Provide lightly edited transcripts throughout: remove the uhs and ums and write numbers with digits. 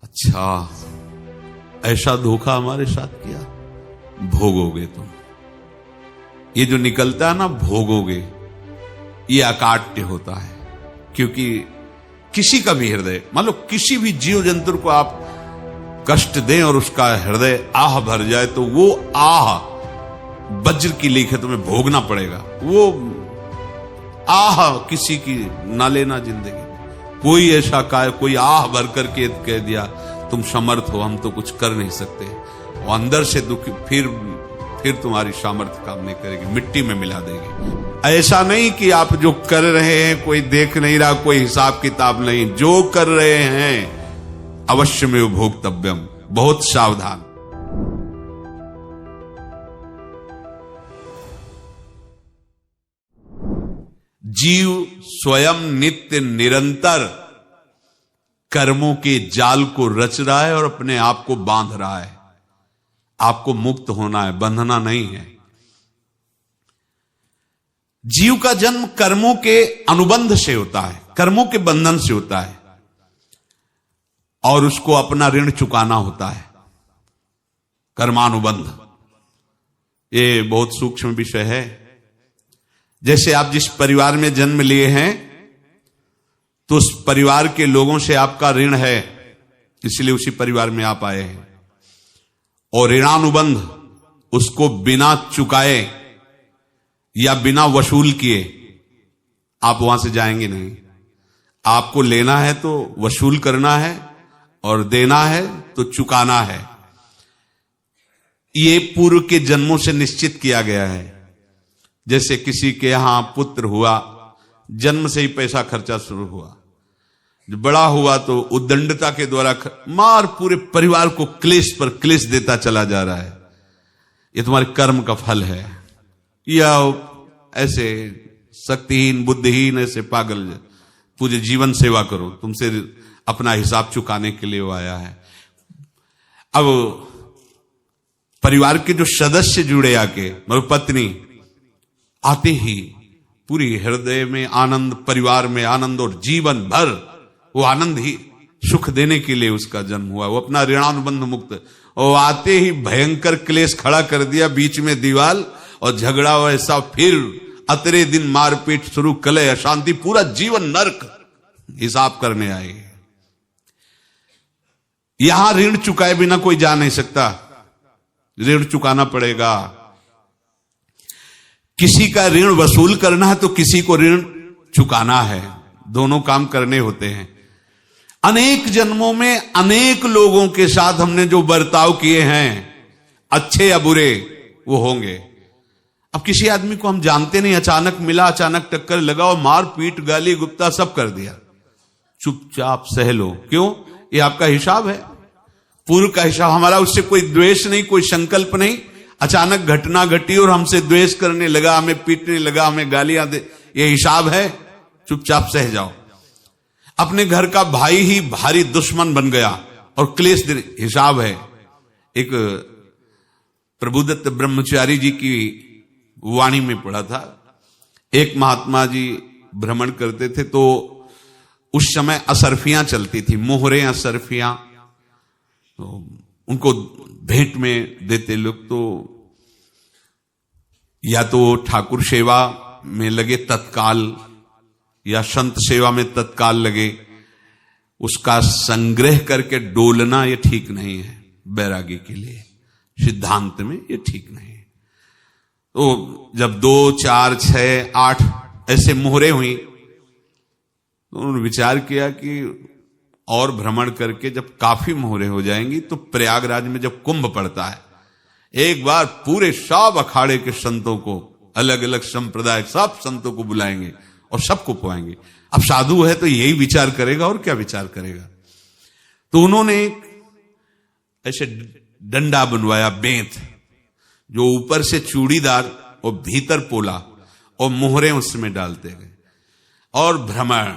अच्छा, ऐसा धोखा हमारे साथ किया, भोगोगे तुम। ये जो निकलता है ना, भोगोगे, ये अकाट्य होता है। क्योंकि किसी का भी हृदय, मान लो किसी भी जीव जंतु को आप कष्ट दें और उसका हृदय आह भर जाए, तो वो आह वज्र की लीक है, तुम्हें भोगना पड़ेगा। वो आह किसी की ना लेना जिंदगी। कोई ऐसा कोई आह भर करके कह दिया तुम समर्थ हो, हम तो कुछ कर नहीं सकते, वो अंदर से दुखी, फिर तुम्हारी सामर्थ्य काम नहीं करेगी, मिट्टी में मिला देगी। ऐसा नहीं कि आप जो कर रहे हैं कोई देख नहीं रहा, कोई हिसाब किताब नहीं, जो कर रहे हैं अवश्य में भोक्तव्यम, बहुत सावधान। जीव स्वयं नित्य निरंतर कर्मों के जाल को रच रहा है और अपने आप को बांध रहा है। आपको मुक्त होना है, बंधना नहीं है। जीव का जन्म कर्मों के अनुबंध से होता है, कर्मों के बंधन से होता है, और उसको अपना ऋण चुकाना होता है। कर्मानुबंध ये बहुत सूक्ष्म विषय है। जैसे आप जिस परिवार में जन्म लिए हैं, तो उस परिवार के लोगों से आपका ऋण है, इसलिए उसी परिवार में आप आए हैं। और ऋणानुबंध, उसको बिना चुकाए या बिना वसूल किए आप वहां से जाएंगे नहीं। आपको लेना है तो वसूल करना है, और देना है तो चुकाना है। ये पूर्व के जन्मों से निश्चित किया गया है। जैसे किसी के यहां पुत्र हुआ, जन्म से ही पैसा खर्चा शुरू हुआ, जब बड़ा हुआ तो उद्दंडता के द्वारा मार पूरे परिवार को क्लेश पर क्लेश देता चला जा रहा है। ये तुम्हारे कर्म का फल है। या ऐसे शक्तिहीन बुद्धिहीन ऐसे पागल पूरे जीवन सेवा करो, तुमसे अपना हिसाब चुकाने के लिए वो आया है। अब परिवार के जो सदस्य जुड़े आके, मतलब पत्नी आते ही पूरी हृदय में आनंद, परिवार में आनंद, और जीवन भर वो आनंद ही सुख देने के लिए उसका जन्म हुआ। वो अपना ऋणानुबंध मुक्त, और आते ही भयंकर क्लेश खड़ा कर दिया, बीच में दीवाल और झगड़ा वैसा, फिर अतरे दिन मारपीट शुरू, कलह अशांति, पूरा जीवन नरक हिसाब करने आए। यहां ऋण चुकाए बिना कोई जा नहीं सकता, ऋण चुकाना पड़ेगा। किसी का ऋण वसूल करना है तो किसी को ऋण चुकाना है, दोनों काम करने होते हैं। अनेक जन्मों में अनेक लोगों के साथ हमने जो बर्ताव किए हैं, अच्छे या बुरे, वो होंगे। अब किसी आदमी को हम जानते नहीं, अचानक मिला, अचानक टक्कर लगा और मार पीट गाली गुप्ता सब कर दिया, चुपचाप सह लो। क्यों? ये आपका हिसाब है, पूर्व का हिसाब। हमारा उससे कोई द्वेष नहीं, कोई संकल्प नहीं। अचानक घटना घटी और हमसे द्वेष करने लगा, हमें पीटने लगा, हमें गालियां दे, ये हिसाब है, चुपचाप सह जाओ। अपने घर का भाई ही भारी दुश्मन बन गया और क्लेश देने, हिसाब है। एक प्रभुदत्त ब्रह्मचारी जी की वाणी में पढ़ा था, एक महात्मा जी भ्रमण करते थे, तो उस समय असरफियां चलती थी, मोहरे असरफियां, तो उनको भेंट में देते लोग। तो या तो ठाकुर सेवा में लगे तत्काल, या संत सेवा में तत्काल लगे, उसका संग्रह करके डोलना ये ठीक नहीं है बैरागी के लिए, सिद्धांत में ये ठीक नहीं है। तो जब 2, 4, 6, 8 ऐसे मोहरे हुई, तो उन्होंने विचार किया कि और भ्रमण करके जब काफी मोहरे हो जाएंगी तो प्रयागराज में जब कुंभ पड़ता है, एक बार पूरे सब अखाड़े के संतों को, अलग अलग संप्रदाय सब संतों को बुलाएंगे और सबको पुआएंगे। अब साधु है तो यही विचार करेगा, और क्या विचार करेगा। तो उन्होंने ऐसे डंडा बनवाया, बेंत, जो ऊपर से चूड़ीदार और भीतर पोला, और मोहरे उसमें डालते गए। और भ्रमण,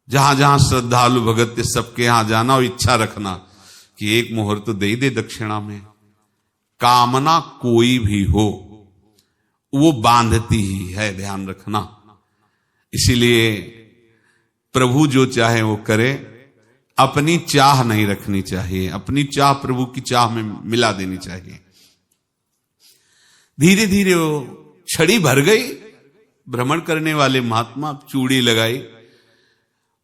जहां जहां श्रद्धालु भगत सबके यहां जाना और इच्छा रखना कि एक मोहर तो दे ही दे दक्षिणा में। कामना कोई भी हो वो बांधती ही है, ध्यान रखना। इसीलिए प्रभु जो चाहे वो करे, अपनी चाह नहीं रखनी चाहिए, अपनी चाह प्रभु की चाह में मिला देनी चाहिए। धीरे धीरे वो छड़ी भर गई। भ्रमण करने वाले महात्मा चूड़ी लगाई,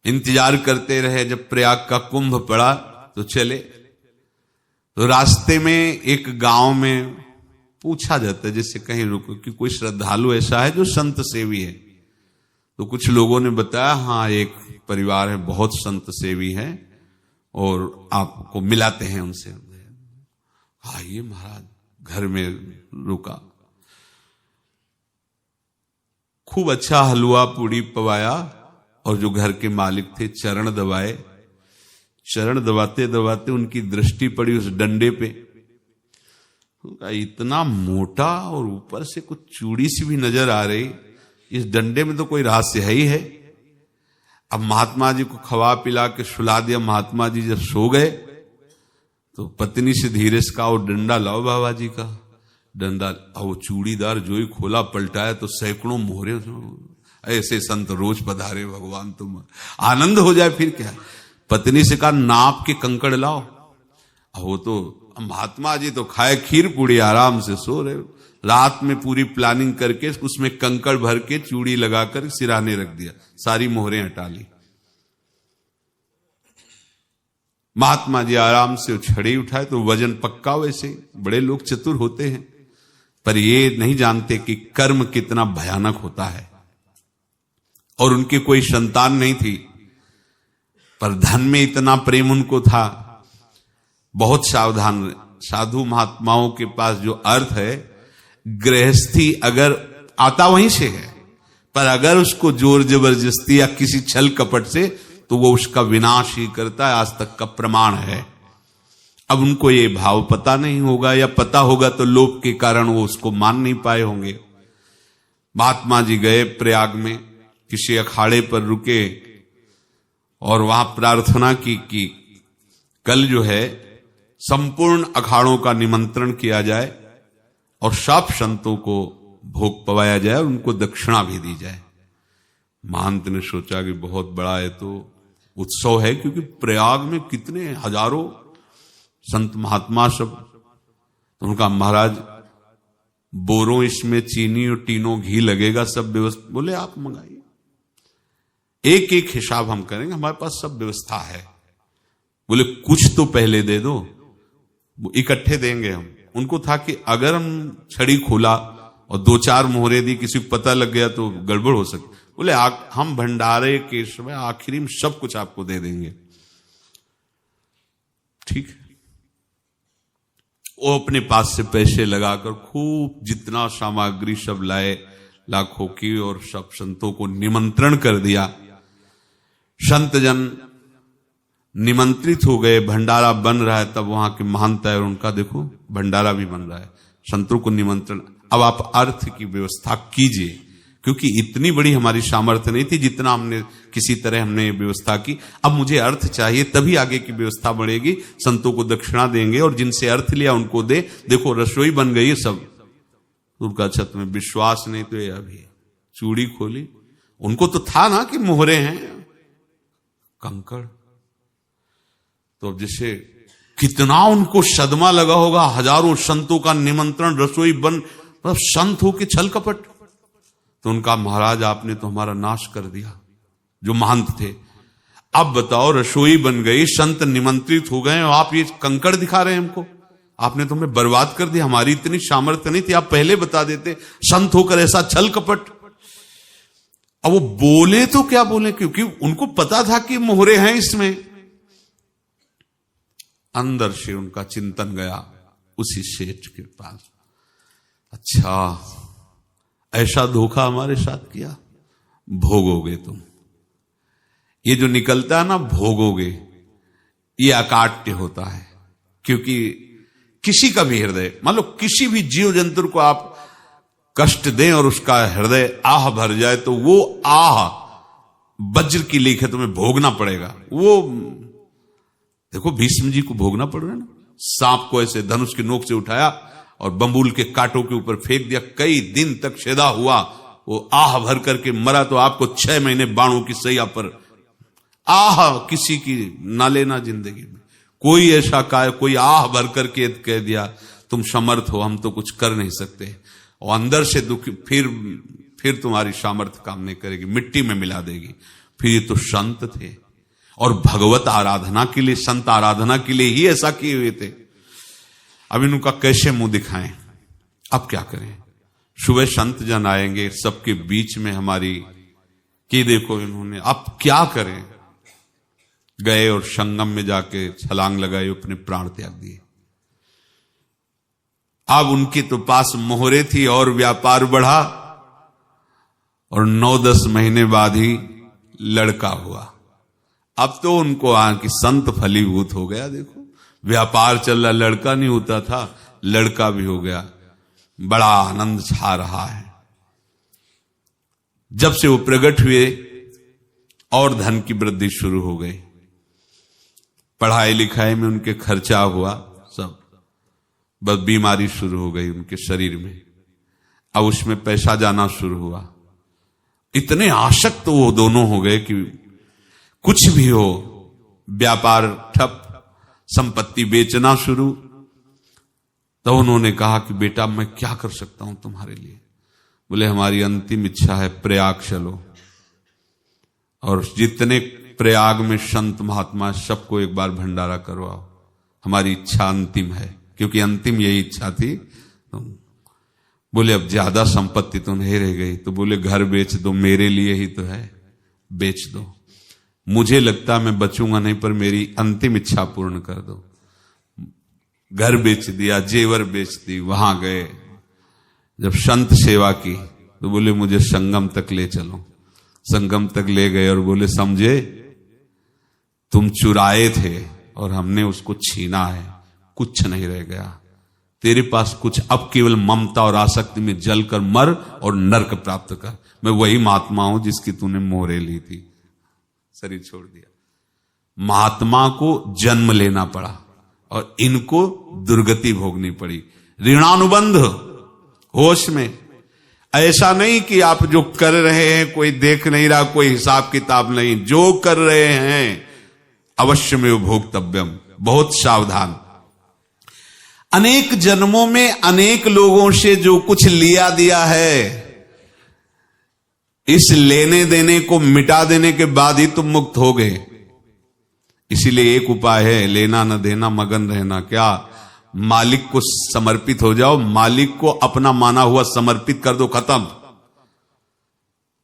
इंतजार करते रहे। जब प्रयाग का कुंभ पड़ा तो चले। तो रास्ते में एक गांव में पूछा जाता है, जैसे कहीं रुको कि कोई श्रद्धालु ऐसा है जो संत सेवी है। तो कुछ लोगों ने बताया, हाँ एक परिवार है बहुत संत सेवी है और आपको मिलाते हैं उनसे। हाँ ये महाराज घर में रुका, खूब अच्छा हलवा पूड़ी पवाया और जो घर के मालिक थे चरण दबाए। चरण दबाते दबाते उनकी दृष्टि पड़ी उस डंडे पे। इतना मोटा और ऊपर से कुछ चूड़ी सी भी नजर आ रही, इस डंडे में तो कोई रहस्य है ही है। अब महात्मा जी को खवा पिला के सुला दिया। महात्मा जी जब सो गए तो पत्नी से धीरे से कहा, वो डंडा लाओ बाबा जी का डंडा। वो चूड़ीदार जो ही खोला पलटाया तो सैकड़ों मोहरे। ऐसे संत रोज पधारे भगवान, तुम आनंद हो जाए फिर क्या। पत्नी से कहा नाप के कंकड़ लाओ। वो तो महात्मा जी तो खाए खीर पूड़ी, आराम से सो रहे। रात में पूरी प्लानिंग करके उसमें कंकड़ भर के चूड़ी लगाकर सिराने रख दिया, सारी मोहरें हटा ली। महात्मा जी आराम से छड़ी उठाए तो वजन पक्का। वैसे बड़े लोग चतुर होते हैं, पर ये नहीं जानते कि कर्म कितना भयानक होता है। और उनकी कोई संतान नहीं थी, पर धन में इतना प्रेम उनको था। बहुत सावधान। साधु महात्माओं के पास जो अर्थ है, गृहस्थी अगर आता वहीं से है, पर अगर उसको जोर जबरदस्ती या किसी छल कपट से, तो वो उसका विनाश ही करता है। आज तक का प्रमाण है। अब उनको ये भाव पता नहीं होगा, या पता होगा तो लोभ के कारण वो उसको मान नहीं पाए होंगे। महात्मा जी गए प्रयाग में, किसी अखाड़े पर रुके और वहां प्रार्थना की कि कल जो है संपूर्ण अखाड़ों का निमंत्रण किया जाए और सब संतों को भोग पवाया जाए और उनको दक्षिणा भी दी जाए। महंत ने सोचा कि बहुत बड़ा है तो उत्सव है, क्योंकि प्रयाग में कितने हजारों संत महात्मा सब। तो उनका महाराज बोरों इसमें चीनी और टीनों घी लगेगा, सब व्यवस्था। बोले आप मंगाइए, एक एक हिसाब हम करेंगे, हमारे पास सब व्यवस्था है। बोले कुछ तो पहले दे दो, इकट्ठे देंगे हम। उनको था कि अगर हम छड़ी खोला और दो चार मोहरे दी, किसी को पता लग गया तो गड़बड़ हो सकती। बोले हम भंडारे के समय आखिरी में सब कुछ आपको दे देंगे। ठीक है। वो अपने पास से पैसे लगाकर खूब जितना सामग्री सब लाए, लाखों की, और सब संतों को निमंत्रण कर दिया। संत जन निमंत्रित हो गए, भंडारा बन रहा है। तब वहां के महंत है और उनका देखो भंडारा भी बन रहा है, संतों को निमंत्रण। अब आप अर्थ की व्यवस्था कीजिए, क्योंकि इतनी बड़ी हमारी सामर्थ्य नहीं थी जितना हमने किसी तरह हमने व्यवस्था की। अब मुझे अर्थ चाहिए, तभी आगे की व्यवस्था बढ़ेगी। संतों को दक्षिणा देंगे और जिनसे अर्थ लिया उनको दे। देखो रसोई बन गई सब। उनका छत में विश्वास नहीं तो ये अभी चूड़ी खोली। उनको तो था ना कि मोहरे हैं, कंकड़। तो अब जैसे कितना उनको सदमा लगा होगा। हजारों संतों का निमंत्रण, रसोई बन, मतलब संत हो के छल कपट। तो उनका महाराज आपने तो हमारा नाश कर दिया, जो महंत थे। अब बताओ रसोई बन गई, संत निमंत्रित हो गए और आप ये कंकड़ दिखा रहे हैं हमको। आपने तो हमें बर्बाद कर दिया, हमारी इतनी सामर्थ्य नहीं थी, आप पहले बता देते। संत होकर ऐसा छल कपट। अब वो बोले तो क्या बोले, क्योंकि उनको पता था कि मोहरे हैं इसमें। अंदर से उनका चिंतन गया उसी सेठ के पास, अच्छा ऐसा धोखा हमारे साथ किया, भोगोगे तुम। ये जो निकलता है ना भोगोगे, ये अकाट्य होता है। क्योंकि किसी का भी हृदय, मान लो किसी भी जीव जंतु को आप कष्ट दें और उसका हृदय आह भर जाए, तो वो आह वज्र की लीक है, तुम्हें भोगना पड़ेगा। वो देखो भीष्म जी को भोगना पड़ रहा है ना। सांप को ऐसे धनुष की नोक से उठाया और बंबूल के कांटों के ऊपर फेंक दिया, कई दिन तक छेदा हुआ, वो आह भर करके मरा। तो आपको 6 महीने बाणों की सैया पर आह किसी की ना लेना जिंदगी में। कोई ऐसा कोई आह भर करके कह दिया तुम समर्थ हो, हम तो कुछ कर नहीं सकते, और अंदर से दुखी, फिर तुम्हारी सामर्थ्य काम नहीं करेगी, मिट्टी में मिला देगी। फिर ये तो संत थे और भगवत आराधना के लिए, संत आराधना के लिए ही ऐसा किए हुए थे। अब इनका कैसे मुंह दिखाएं, अब क्या करें। सुबह संत जन आएंगे, सबके बीच में हमारी कि देखो इन्होंने, अब क्या करें। गए और संगम में जाके छलांग लगाई, अपने प्राण त्याग दिए। अब उनके तो पास मोहरे थी और व्यापार बढ़ा, और 9-10 महीने बाद ही लड़का हुआ। अब तो उनको कि संत फलीभूत हो गया। देखो व्यापार चल रहा, लड़का नहीं होता था, लड़का भी हो गया, बड़ा आनंद छा रहा है। जब से वो प्रकट हुए और धन की वृद्धि शुरू हो गई, पढ़ाई लिखाई में उनके खर्चा हुआ सब, बस बीमारी शुरू हो गई उनके शरीर में, अब उसमें पैसा जाना शुरू हुआ। इतने आसक्त तो वो दोनों हो गए कि कुछ भी हो, व्यापार ठप, संपत्ति बेचना शुरू। तो उन्होंने कहा कि बेटा मैं क्या कर सकता हूं तुम्हारे लिए। बोले हमारी अंतिम इच्छा है प्रयाग चलो, और जितने प्रयाग में संत महात्मा सबको एक बार भंडारा करवाओ, हमारी इच्छा अंतिम है, क्योंकि अंतिम यही इच्छा थी। तो बोले अब ज्यादा संपत्ति तो नहीं रह गई, तो बोले घर बेच दो, मेरे लिए ही तो है, बेच दो। मुझे लगता मैं बचूंगा नहीं, पर मेरी अंतिम इच्छा पूर्ण कर दो। घर बेच दिया, जेवर बेच दी। वहां गए, जब संत सेवा की तो बोले मुझे संगम तक ले चलो। संगम तक ले गए और बोले समझे तुम चुराए थे और हमने उसको छीना है, कुछ नहीं रह गया तेरे पास कुछ, अब केवल ममता और आसक्ति में जलकर मर और नरक प्राप्त कर। मैं वही महात्मा हूं जिसकी तूने मोहरे ली थी, शरीर छोड़ दिया। महात्मा को जन्म लेना पड़ा और इनको दुर्गति भोगनी पड़ी। ऋणानुबंध होश में, ऐसा नहीं कि आप जो कर रहे हैं कोई देख नहीं रहा, कोई हिसाब किताब नहीं, जो कर रहे हैं अवश्य में भोक्तव्यम, बहुत सावधान। अनेक जन्मों में अनेक लोगों से जो कुछ लिया दिया है, इस लेने देने को मिटा देने के बाद ही तुम मुक्त हो गए। इसीलिए एक उपाय है, लेना न देना मगन रहना। क्या? मालिक को समर्पित हो जाओ, मालिक को अपना माना हुआ समर्पित कर दो, खत्म।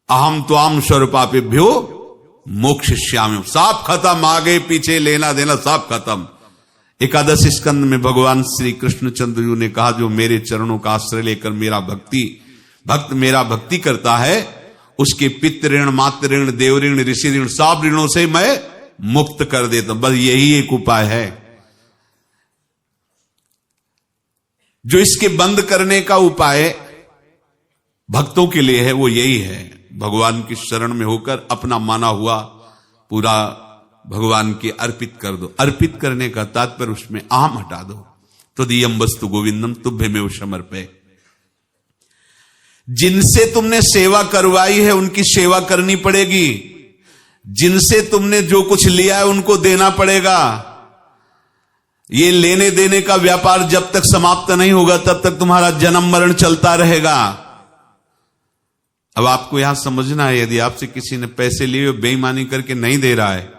अहम त्वाम स्वरूपापेभ्यो मोक्षयिष्यामि, सब खत्म, आगे पीछे लेना देना सब खत्म। एकादश स्कंद में भगवान श्री कृष्णचंद्र जी ने कहा जो मेरे चरणों का आश्रय लेकर भक्त मेरा भक्ति करता है, उसके पितृ ऋण, मातृ ऋण, देव ऋण, ऋषि ऋण, सब ऋणों से मैं मुक्त कर देता हूं। बस यही एक उपाय है जो इसके बंद करने का उपाय भक्तों के लिए है, वो यही है, भगवान की शरण में होकर अपना माना हुआ पूरा भगवान के अर्पित कर दो। अर्पित करने का तात्पर्य उसमें अहम हटा दो। तदीयम वस्तु गोविंदम तुभ्यमेव समर्पये। जिनसे तुमने सेवा करवाई है उनकी सेवा करनी पड़ेगी, जिनसे तुमने जो कुछ लिया है उनको देना पड़ेगा। ये लेने देने का व्यापार जब तक समाप्त नहीं होगा तब तक तुम्हारा जन्म मरण चलता रहेगा। अब आपको यहां समझना है, यदि आपसे किसी ने पैसे लिए बेईमानी करके नहीं दे रहा है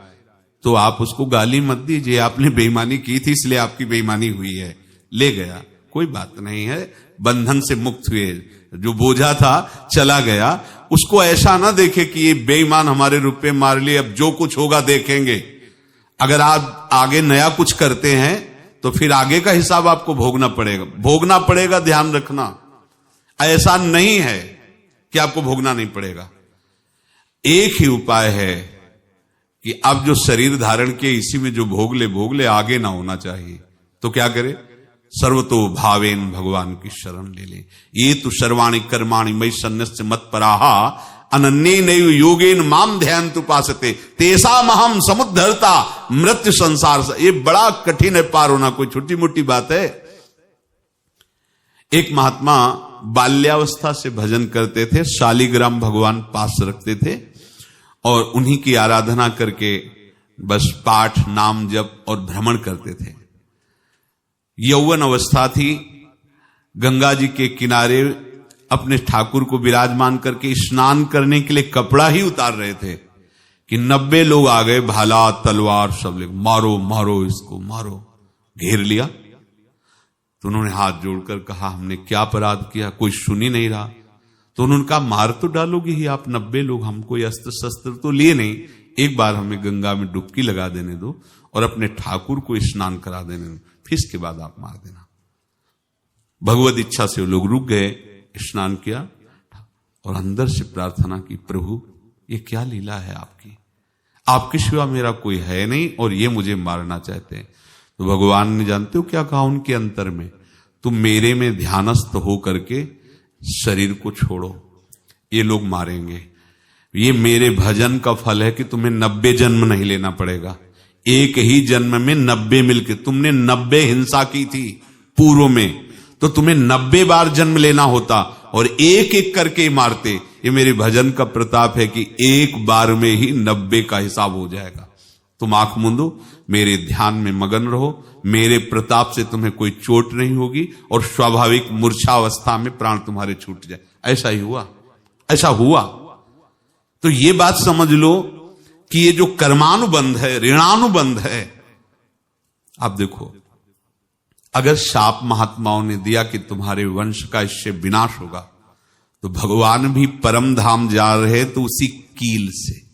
तो आप उसको गाली मत दीजिए, आपने बेईमानी की थी इसलिए आपकी बेईमानी हुई है, ले गया, कोई बात नहीं है, बंधन से मुक्त हुए, जो बोझा था चला गया। उसको ऐसा ना देखे कि ये बेईमान हमारे रुपए मार लिए, अब जो कुछ होगा देखेंगे। अगर आप आगे नया कुछ करते हैं तो फिर आगे का हिसाब आपको भोगना पड़ेगा, ध्यान रखना। ऐसा नहीं है कि आपको भोगना नहीं पड़ेगा। एक ही उपाय है कि अब जो शरीर धारण किए इसी में जो भोग ले, आगे ना होना चाहिए। तो क्या करे? सर्वतो भावेन भगवान की शरण ले ले। ये तो सर्वाणि कर्माणि मयि सन्न्यस्य मत्पराहा अनन्ये नैव योगेन माम ध्यायन्तु उपासते तेषाम् अहम् समुद्धर्ता मृत्यु संसार से। ये बड़ा कठिन है पार होना, कोई छोटी मोटी बात है। एक महात्मा बाल्यावस्था से भजन करते थे, शालिग्राम भगवान पास रखते थे और उन्हीं की आराधना करके बस पाठ, नाम, जप और भ्रमण करते थे। यौवन अवस्था थी, गंगा जी के किनारे अपने ठाकुर को विराजमान करके स्नान करने के लिए कपड़ा ही उतार रहे थे कि 90 लोग आ गए, भाला तलवार सब ले, मारो मारो इसको मारो, घेर लिया। तो उन्होंने हाथ जोड़कर कहा, हमने क्या अपराध किया, कोई सुन ही नहीं रहा। तो उन्होंने कहा, मार तो डालोगे ही आप 90 लोग, हम कोई अस्त्र शस्त्र तो लिए नहीं, एक बार हमें गंगा में डुबकी लगा देने दो और अपने ठाकुर को स्नान करा देने दो, फिर इसके बाद आप मार देना। भगवत इच्छा से वो लोग रुक गए, स्नान किया और अंदर से प्रार्थना की, प्रभु ये क्या लीला है आपकी, आपके सिवा मेरा कोई है नहीं और ये मुझे मारना चाहते हैं। तो भगवान ने, जानते हो क्या कहा उनके अंतर में, तुम मेरे में ध्यानस्थ हो करके शरीर को छोड़ो, ये लोग मारेंगे। ये मेरे भजन का फल है कि तुम्हें 90 जन्म नहीं लेना पड़ेगा, एक ही जन्म में 90 मिलके, तुमने 90 हिंसा की थी पूर्व में, तो तुम्हें 90 बार जन्म लेना होता और एक एक करके मारते। ये मेरे भजन का प्रताप है कि एक बार में ही 90 का हिसाब हो जाएगा। तुम आंख मूंदो, मेरे ध्यान में मगन रहो, मेरे प्रताप से तुम्हें कोई चोट नहीं होगी और स्वाभाविक मूर्छावस्था में प्राण तुम्हारे छूट जाए। ऐसा ही हुआ, ऐसा हुआ। तो ये बात समझ लो कि ये जो कर्मानुबंध है, ऋणानुबंध है। आप देखो, अगर शाप महात्माओं ने दिया कि तुम्हारे वंश का इससे विनाश होगा, तो भगवान भी परम धाम जा रहे तो उसी कील से,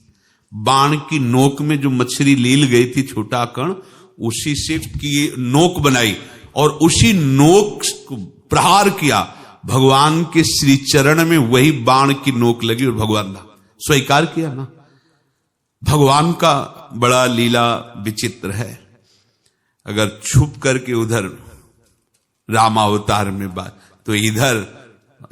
बाण की नोक में जो मछली लील गई थी, छोटा कण, उसी से की नोक बनाई और उसी नोक को प्रहार किया। भगवान के श्री चरण में वही बाण की नोक लगी और भगवान ने स्वीकार किया ना। भगवान का बड़ा लीला विचित्र है। अगर छुप करके उधर रामावतार में बात, तो इधर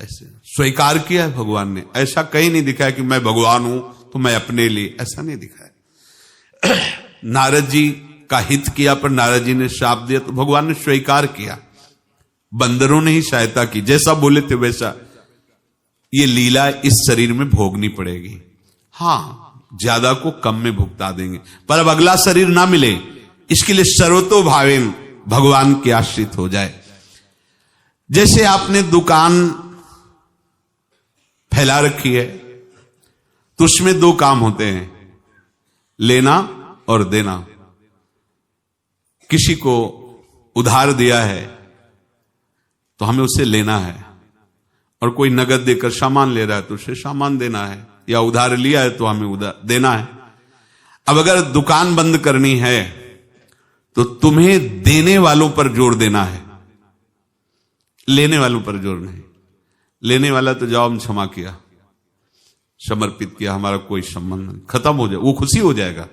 ऐसे स्वीकार किया है भगवान ने। ऐसा कहीं नहीं दिखाया कि मैं भगवान हूं तो मैं अपने लिए, ऐसा नहीं दिखाया। नारद जी का हित किया पर नारद जी ने श्राप दिया तो भगवान ने स्वीकार किया। बंदरों ने ही सहायता की, जैसा बोले थे वैसा। ये लीला इस शरीर में भोगनी पड़ेगी। हाँ, ज्यादा को कम में भुगता देंगे, पर अब अगला शरीर ना मिले, इसके लिए सर्वतो भावेन भगवान के आश्रित हो जाए। जैसे आपने दुकान फैला रखी है तो उसमें दो काम होते हैं, लेना और देना। किसी को उधार दिया है तो हमें उसे लेना है, और कोई नगद देकर सामान ले रहा है तो उसे सामान देना है, या उधार लिया है तो हमें उधार देना है। अब अगर दुकान बंद करनी है तो तुम्हें देने वालों पर जोर देना है, लेने वालों पर जोर नहीं। लेने वाला तो जाओ, हम क्षमा किया, समर्पित किया, हमारा कोई संबंध नहीं, खत्म हो जाए, वो खुशी हो जाएगा।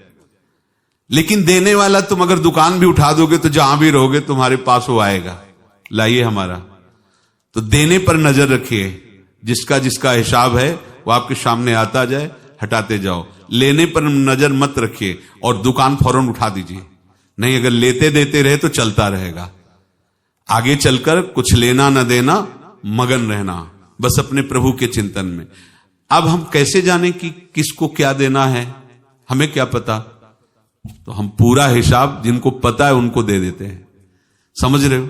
लेकिन देने वाला, तुम अगर दुकान भी उठा दोगे तो जहां भी रहोगे तुम्हारे पास वो आएगा, लाइए हमारा। तो देने पर नजर रखिए, जिसका जिसका हिसाब है वो आपके सामने आता जाए, हटाते जाओ। लेने पर नजर मत रखिए और दुकान फौरन उठा दीजिए, नहीं अगर लेते देते रहे तो चलता रहेगा। आगे चलकर कुछ लेना न देना, मगन रहना बस अपने प्रभु के चिंतन में। अब हम कैसे जाने कि किसको क्या देना है, हमें क्या पता? तो हम पूरा हिसाब जिनको पता है उनको दे देते हैं। समझ रहे हो?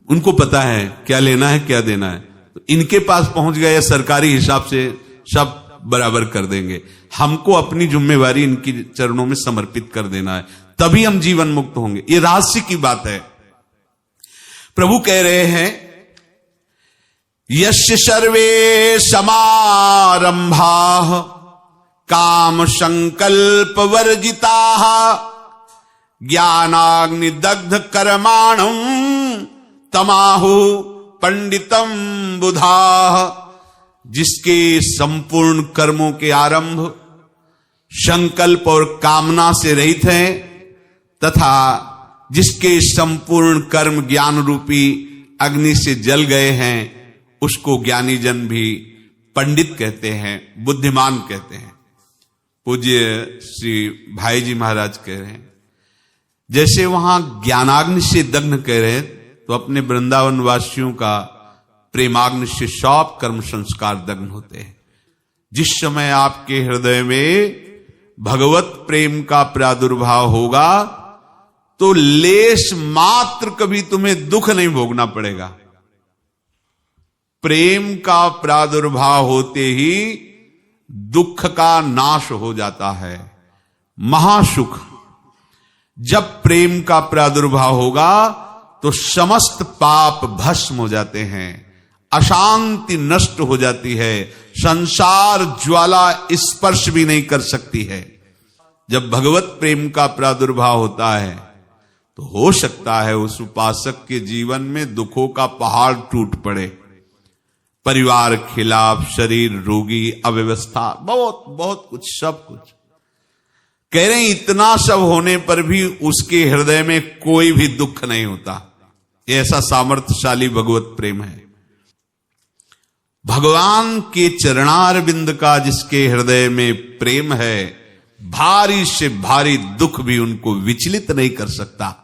उनको पता है क्या लेना है क्या देना है, तो इनके पास पहुंच गए, सरकारी हिसाब से सब बराबर कर देंगे। हमको अपनी जिम्मेवारी इनकी चरणों में समर्पित कर देना है, तभी हम जीवन मुक्त होंगे। ये रहस्य की बात है। प्रभु कह रहे हैं, यस्य सर्वे समारंभाः काम संकल्प वर्जिताः ज्ञानाग्नि दग्ध कर्माणं तमाहु पंडितम बुधाः। जिसके संपूर्ण कर्मों के आरंभ संकल्प और कामना से रहित हैं, तथा जिसके संपूर्ण कर्म ज्ञान रूपी अग्नि से जल गए हैं, उसको ज्ञानी जन भी पंडित कहते हैं, बुद्धिमान कहते हैं। पूज्य श्री भाई जी महाराज कह रहे हैं, जैसे वहां ज्ञानाग्नि से दग्न कह रहे हैं, तो अपने वृंदावन वासियों का प्रेमाग्नि से सब कर्म संस्कार दग्न होते हैं। जिस समय आपके हृदय में भगवत प्रेम का प्रादुर्भाव होगा तो लेश मात्र कभी तुम्हें दुख नहीं भोगना पड़ेगा। प्रेम का प्रादुर्भाव होते ही दुख का नाश हो जाता है, महासुख। जब प्रेम का प्रादुर्भाव होगा तो समस्त पाप भस्म हो जाते हैं, अशांति नष्ट हो जाती है, संसार ज्वाला स्पर्श भी नहीं कर सकती है। जब भगवत प्रेम का प्रादुर्भाव होता है तो हो सकता है उस उपासक के जीवन में दुखों का पहाड़ टूट पड़े, परिवार खिलाफ, शरीर रोगी, अव्यवस्था, बहुत बहुत कुछ, सब कुछ। कह रहे हैं इतना सब होने पर भी उसके हृदय में कोई भी दुख नहीं होता। ऐसा सामर्थ्यशाली भगवत प्रेम है। भगवान के चरणारविंद का जिसके हृदय में प्रेम है, भारी से भारी दुख भी उनको विचलित नहीं कर सकता।